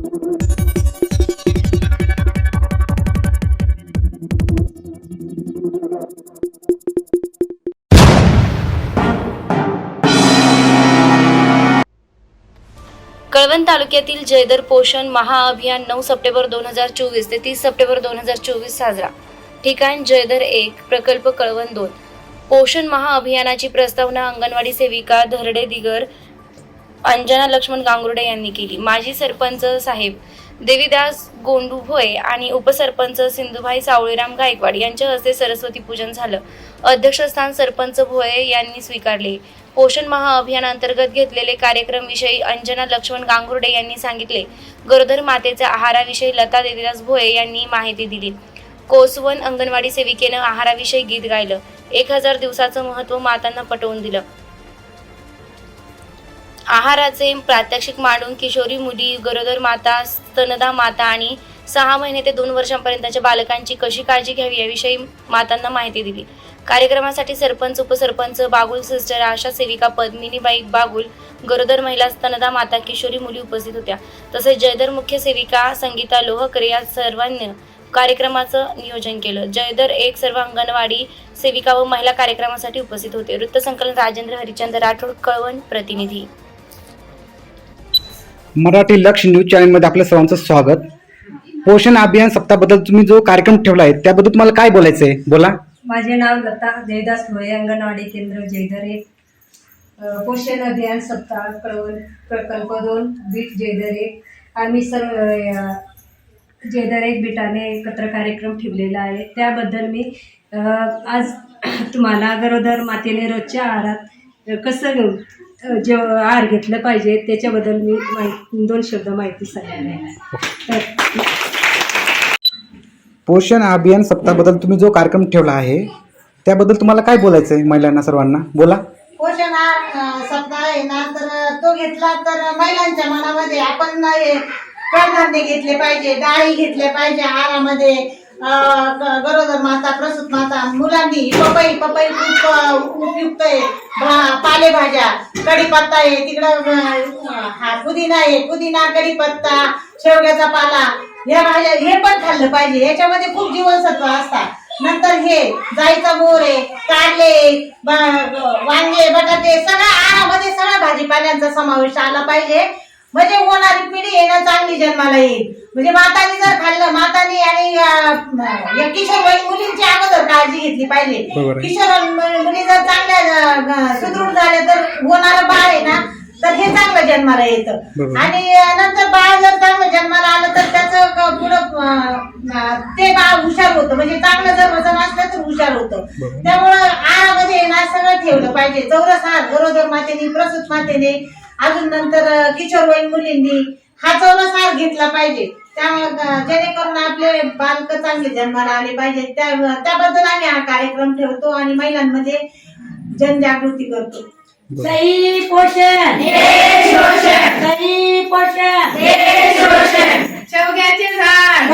कळवण तालुक्यातील जयदर पोषण महाअभियान 9 सप्टेंबर 2024 ते 30 सप्टेंबर 2024 साजरा. ठिकाण जयदर 1, प्रकल्प कळवण 2. पोषण महाअभियानाची प्रस्तावना अंगणवाडी सेविका धरडे दिगर अंजना लक्ष्मण गांगुर्डे यांनी केली. माजी सरपंच साहेब देवीदास गोंडू भोये आणि उपसरपंच सिंधुभाई सावळीराम गायकवाड यांच्या हस्ते सरस्वती पूजन झालं. अध्यक्षस्थान सरपंच भोये यांनी स्वीकारले. पोषण महाअभियानांतर्गत घेतलेले कार्यक्रमविषयी अंजना लक्ष्मण गांगुर्डे यांनी सांगितले. गरोदर मातेच्या आहाराविषयी लता देवीदास भोये यांनी माहिती दिली. कोसवन अंगणवाडी सेविकेनं आहाराविषयी गीत गायलं. 1000 दिवसाचं महत्त्व मातांना पटवून दिलं. आहाराचे प्रात्यक्षिक मांडून किशोरी मुली, गरोदर माता, स्तनदा माता आणि 6 महिने ते 2 वर्षांपर्यंतच्या बालकांची कशी काळजी घ्यावी याविषयी मातांना माहिती दिली. कार्यक्रमासाठी सरपंच, उपसरपंच, बागुल सिस्टर, आशा सेविका पद्मिनीबाई बागुल, गरोदर महिला, स्तनदा माता, किशोरी मुली उपस्थित होत्या. तसेच जयदर मुख्य सेविका संगीता लोहकर या सर्वांनी कार्यक्रमाचं नियोजन केलं. जयदर 1 सर्व अंगणवाडी सेविका व महिला कार्यक्रमासाठी उपस्थित होते. वृत्तसंकलन राजेंद्र हरिचंद्र राठोड, कळवण प्रतिनिधी. मराठी लक्ष न्यूज चॅनलमध्ये आपल्या सर्वांचं स्वागत. पोषण अभियान सप्ताहाबद्दल तुम्ही जो कार्यक्रम ठेवला आहे त्याबद्दल तुम्हाला काय बोलायचं आहे, बोला. माझे नाव लता देवीदास भोये, अंगणवाडी केंद्र जयदर 1. पोषण अभियान सप्ताह कळवण प्रकल्प 2, बीट जयदर 1. आम्ही सर्व जयदर 1 बीटाने एकत्र कार्यक्रम ठेवलेला आहे. त्याबद्दल मी आज तुम्हाला गरोदर मातेने रोजच्या आहारात कसं आहार घेतलं पाहिजे त्याच्याबद्दल मी 2 शब्द माहिती सांगणार आहे. पोषण अभियान सप्ताहाबद्दल तुम्ही जो कार्यक्रम ठेवला आहे त्याबद्दल तुम्हाला काय बोलायचं आहे महिलांना सर्वांना, बोला. पोषण आहार सप्ताह आहे ना, तर तो घेतला तर महिलांच्या मनामध्ये आपण कडधान्य घेतले पाहिजे, डाळी घेतल्या पाहिजे आहारामध्ये. गरोदर माता, प्रसूत माता, मुलांनी पपई खूप उपयुक्त आहे. पालेभाज्या, कढीपत्ता आहे तिकडं, पुदिना, कढीपत्ता, शेवग्याचा पाला, या भाज्या हे पण खाल्लं पाहिजे. याच्यामध्ये खूप जीवनसत्व असतात. नंतर हे जायचा मोर आहे, कारले, वांगे, बटाटे, सगळ्या आहारामध्ये सगळ्या भाजीपाल्यांचा समावेश आला पाहिजे. म्हणजे होणारी पिढी येणं चांगली जन्माला येईल. म्हणजे मातांनी जर खाल्लं, मातांनी आणि किशोरवयीन मुलींची अगोदर काळजी घेतली पाहिजे. किशोरवयीन मुली जर चांगल्या सुदृढ झाल्या तर होणारं बाळ आहे ना, तर हे चांगलं जन्माला येतं. आणि नंतर बाळ जर चांगलं जन्माला आलं तर त्याचं पुढं ते बाळ हुशार होतं. म्हणजे चांगलं जर वजन असलं तर हुशार होतं. त्यामुळं आहारामध्ये ना सगळं ठेवलं पाहिजे. चौरस आहार गरोदर मातेने, प्रसूत मातेने, अजून नंतर किशोरवयीन मुलींनी हा चौरस आहार घेतला पाहिजे. त्यामुळे जेणेकरून आपले बालक चांगले जन्माला आले पाहिजे. त्याबद्दल आम्ही हा कार्यक्रम ठेवतो आणि महिलांमध्ये जनजागृती करतो. सही पोषण, सही पोषण, शेवग्याचे झाड